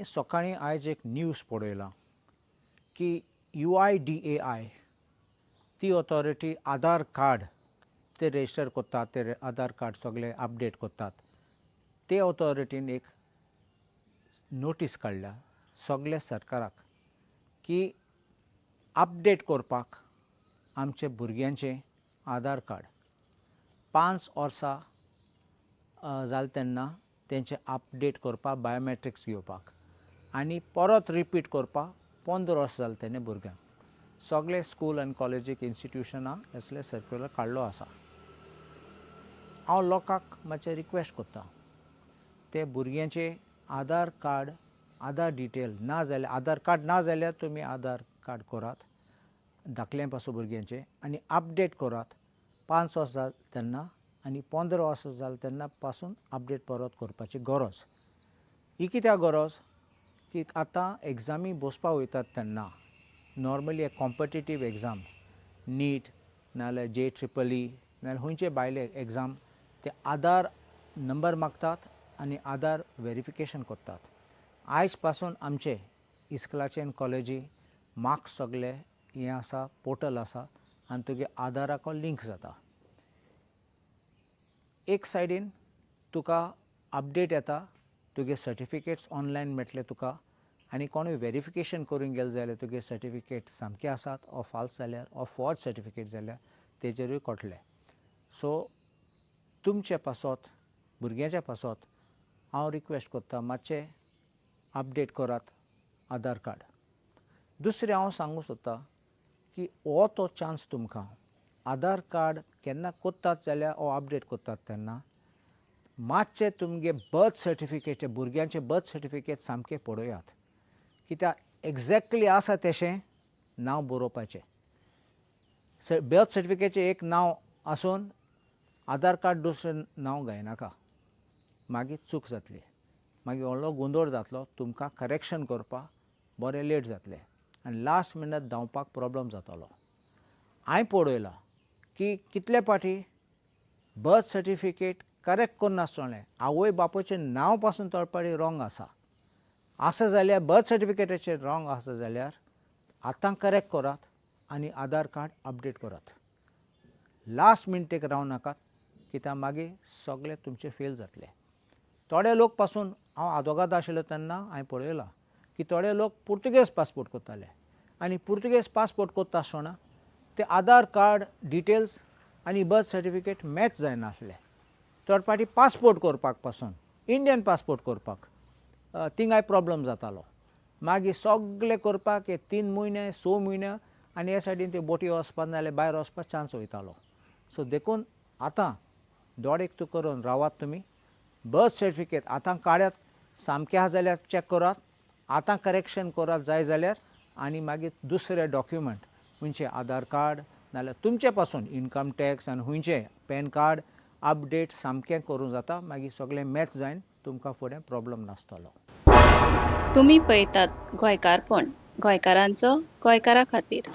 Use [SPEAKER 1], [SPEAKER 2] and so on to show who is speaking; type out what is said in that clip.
[SPEAKER 1] सकाळी आयज एक न्यूज पळयला की UIDAI ती ऑथॉरिटी आधार कार्ड ते रजिस्टर करतात, ते आधार कार्ड सगळे अपडेट करतात. ते ऑथॉरिटीन एक नोटीस काडल्या सगळ्या सरकाराक की अपडेट करपाक आमचे भुरग्यांचे आधार कार्ड 5 वर्सां जाले तेन्ना तेंचे अपडेट करपाक बायोमेट्रिक्स घेवपाक आनी परत रिपीट करपाक 15 वर्सां जाले तेन्ना भुरग्यांक सगळे स्कूल आनी कॉलेजीक इन्स्टिट्यूशनां असले सर्क्युलर काडलो आसा. हांव लोकांक मातशें रिक्वेस्ट करता, ते भुरग्यांचे आधार कार्ड आधार डिटेल ना जाल्यार आधार कार्ड ना जाल्यार तुमी आधार कार्ड करात धाकल्यां पासून भुरग्यांचे आनी अपडेट करात 5 वर्सां जाले तेन्ना आनी 15 वर्सां जाले तेन्ना पासून अपडेट परत करपाची गरज. ही कित्याक गरज की आतां एग्जामी बसपाक वयतात तेन्ना नॉर्मली एक कॉम्पिटिटीव एग्जाम नीट नाजाल्यार JEE नाजाल्यार खंयचे भायले एग्जाम ते आधार नंबर मागतात आनी आधार व्हेरिफिकेशन करतात. आयज पासून आमचे इस्कुलाचे आनी कॉलेजी मार्क्स सगळे हें आसा, पोर्टल आसा आनी तुगे आधाराक लिंक जाता. एक सायडीन तुका अपडेट येता, तुगे सर्टिफिकेट्स ऑनलायन मेळटले तुका आनी कोणूय व्हेरिफिकेशन करूंक गेले जाल्यार तुगे सर्टिफिकेट सामके आसात ओ फॉल्स जाल्यार ओ फॉर्ज सर्टिफिकेट जाल्यार तेजेरूय कळटलें. सो तुमचे पासत भुरग्यांच्या पासत हांव रिक्वेस्ट करता मातशें अपडेट करात आधार कार्ड. दुसरें हांव सांगूंक सोदतां की हो तो चान्स तुमकां आधार कार्ड केन्ना करतात जाल्यार हो अपडेट करतात तेन्ना मातशें तुमगे बर्थ सर्टिफिकेट भुरग्यांचें बर्थ सर्टिफिकेट सामकें पळयात, कित्याक एक्झॅक्टली आसा तशें नांव बरोवपाचें. बर्थ सर्टिफिकेटचें एक नांव आसून आधार कार्ड दुसरें नांव घालनाका, मागीर चूक जातली, मागीर व्हडलो गोंदळ जातलो, तुमकां करेक्शन करपाक बरें लेट जातलें आनी लास्ट मिनट धांवपाक प्रॉब्लम जातलो. हांवें पळयलां की कितले फावटी बर्थ सर्टिफिकेट करेक्ट करनासतलें आवय बापूयचें नांव पासून तळपाटी रॉंग आसा जाल्यार बर्थ सर्टिफिकेटाचेर रॉंग आसा जाल्यार आतां करेक्ट करात आनी आधार कार्ड अपडेट करात. लास्ट मिनटेक रावं नाकात, कित्याक मागीर सगळें तुमचें फेल जातलें. थोडे लोक पासून हांव आदवोगाद आशिल्लो तेन्ना हांवें पळयलां की थोडे लोक पुर्तुगेज पासपोर्ट करताले आनी पुर्तुगेज पासपोर्ट करता आसतना ते आधार कार्ड डिटेल्स आनी बर्थ सर्टिफिकेट मॅच जायनासलें. थोडे फावटी पासपोर्ट करपाक पासून इंडियन पासपोर्ट करपाक थिंगाय प्रॉब्लम जातालो. मागीर सगळें करपाक 3 म्हयने 6 म्हयने आनी हे सायडीन ते बोटी वचपाक नाजाल्यार भायर वचपाक चान्स वयतालो. सो देखून आतां दोडेक करून रावात तुमी. बर्थ सर्टिफिकेट आतां काड्यात, सामकें आसा जाल्यार चॅक करात, आतां करेक्शन करात जाय जाल्यार आनी मागीर दुसरे डॉक्युमेंट खंयचे आधार कार्ड नाजाल्यार तुमचे पासून इन्कम टॅक्स आनी खंयचे पॅन कार्ड अपडेट सामकें करूं जाता. मागीर सगळें मॅच जायन तुमकां फुडें प्रॉब्लम नासतलो.
[SPEAKER 2] तुम्ही पळयतात गोंयकारपण, गोंयकारांचो गोंयकारा खातीर.